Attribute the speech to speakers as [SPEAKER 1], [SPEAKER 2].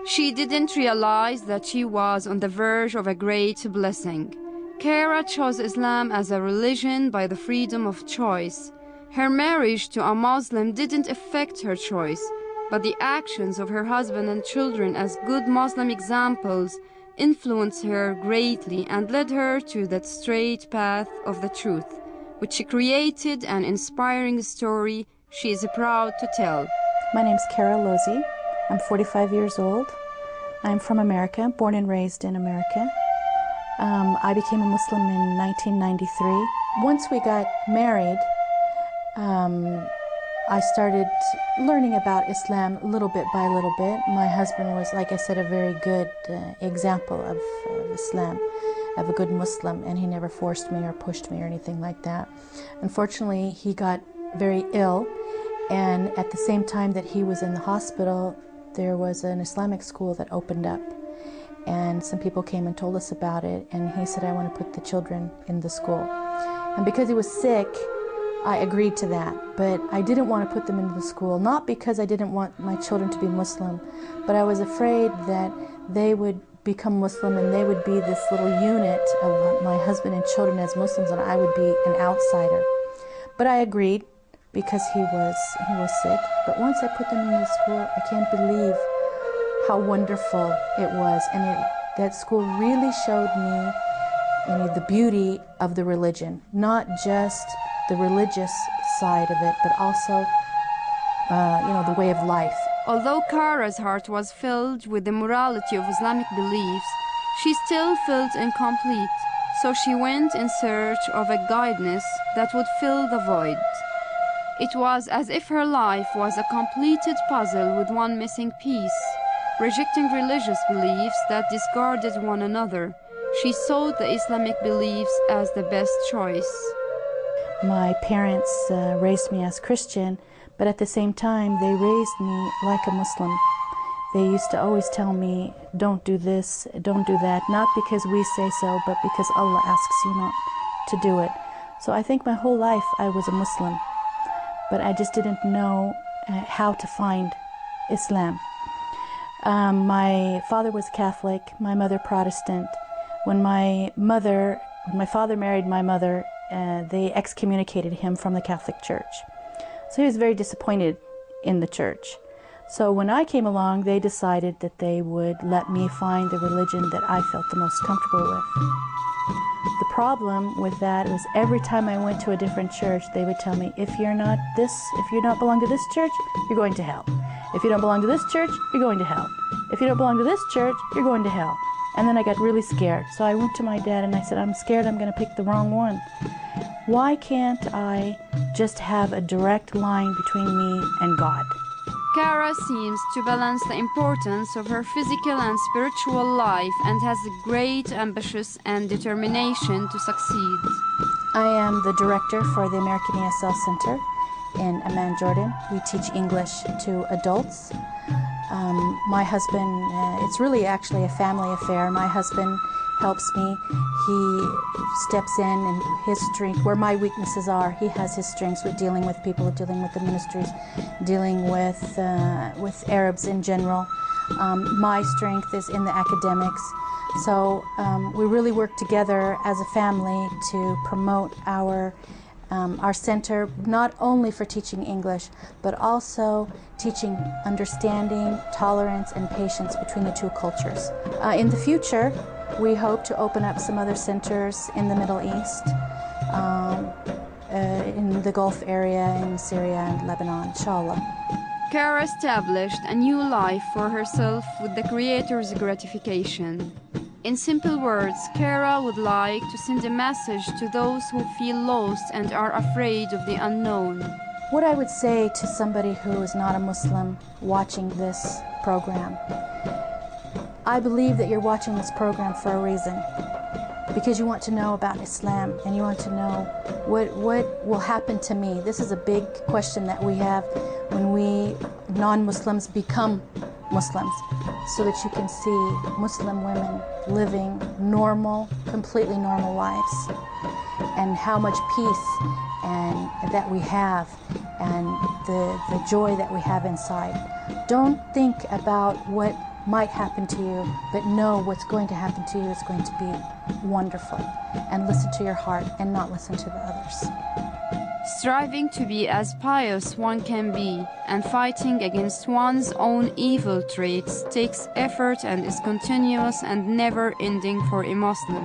[SPEAKER 1] She didn't realize that she was on the verge of a great blessing. Kara chose Islam as a religion by the freedom of choice. Her marriage to a Muslim didn't affect her choice, but the actions of her husband and children as good Muslim examples influenced her greatly and led her to that straight path of the truth, which created an inspiring story she is proud to tell.
[SPEAKER 2] My name's Kara Lozzi. I'm 45 years old. I'm from America, born and raised in America. I became a Muslim in 1993. Once we got married, I started learning about Islam little bit by little bit. My husband was, like I said, a very good example of Islam, of a good Muslim, and he never forced me or pushed me or anything like that. Unfortunately, he got very ill, and at the same time that he was in the hospital, there was an Islamic school that opened up, and some people came and told us about it, and he said, I want to put the children in the school. And because he was sick, I agreed to that, but I didn't want to put them into the school, not because I didn't want my children to be Muslim, but I was afraid that they would become Muslim and they would be this little unit of my husband and children as Muslims, and I would be an outsider. But I agreed because he was sick. But once I put them in the school, I can't believe how wonderful it was, and that school really showed me, the beauty of the religion, not just the religious side of it, but also, the way of life.
[SPEAKER 1] Although Kara's heart was filled with the morality of Islamic beliefs, she still felt incomplete, so she went in search of a guidance that would fill the void. It was as if her life was a completed puzzle with one missing piece. Rejecting religious beliefs that discarded one another, she saw the Islamic beliefs as the best choice.
[SPEAKER 2] My parents raised me as Christian, but at the same time, they raised me like a Muslim. They used to always tell me, don't do this, don't do that, not because we say so, but because Allah asks you not to do it. So I think my whole life I was a Muslim, but I just didn't know how to find Islam. My father was Catholic, my mother Protestant. When my father married my mother, they excommunicated him from the Catholic Church. So he was very disappointed in the church. So when I came along, they decided that they would let me find the religion that I felt the most comfortable with. The problem with that was every time I went to a different church, they would tell me, if you don't belong to this church, you're going to hell. If you don't belong to this church, you're going to hell. If you don't belong to this church, you're going to hell. And then I got really scared. So I went to my dad and I said, I'm scared I'm going to pick the wrong one. Why can't I just have a direct line between me and God?
[SPEAKER 1] Kara seems to balance the importance of her physical and spiritual life and has a great ambition and determination to succeed.
[SPEAKER 2] I am the director for the American ESL Center in Amman, Jordan. We teach English to adults. My husband, it's really actually a family affair. My husband helps me. He steps in, and his strength, where my weaknesses are, he has his strengths with dealing with people, dealing with the ministries, dealing with Arabs in general. My strength is in the academics. So we really work together as a family to promote our center, not only for teaching English, but also teaching understanding, tolerance, and patience between the two cultures. In the future, we hope to open up some other centers in the Middle East, in the Gulf area, in Syria and Lebanon, inshallah.
[SPEAKER 1] Kara established a new life for herself with the Creator's gratification. In simple words, Kara would like to send a message to those who feel lost and are afraid of the unknown.
[SPEAKER 2] What I would say to somebody who is not a Muslim watching this program, I believe that you're watching this program for a reason, because you want to know about Islam and you want to know what will happen to me. This is a big question that we have when we non-Muslims become Muslims, so that you can see Muslim women living normal, completely normal lives, and how much peace and that we have, and the joy that we have inside. Don't think about what might happen to you, but know what's going to happen to you is going to be wonderful. And listen to your heart and not listen to the others.
[SPEAKER 1] Striving to be as pious one can be and fighting against one's own evil traits takes effort and is continuous and never ending for a Muslim.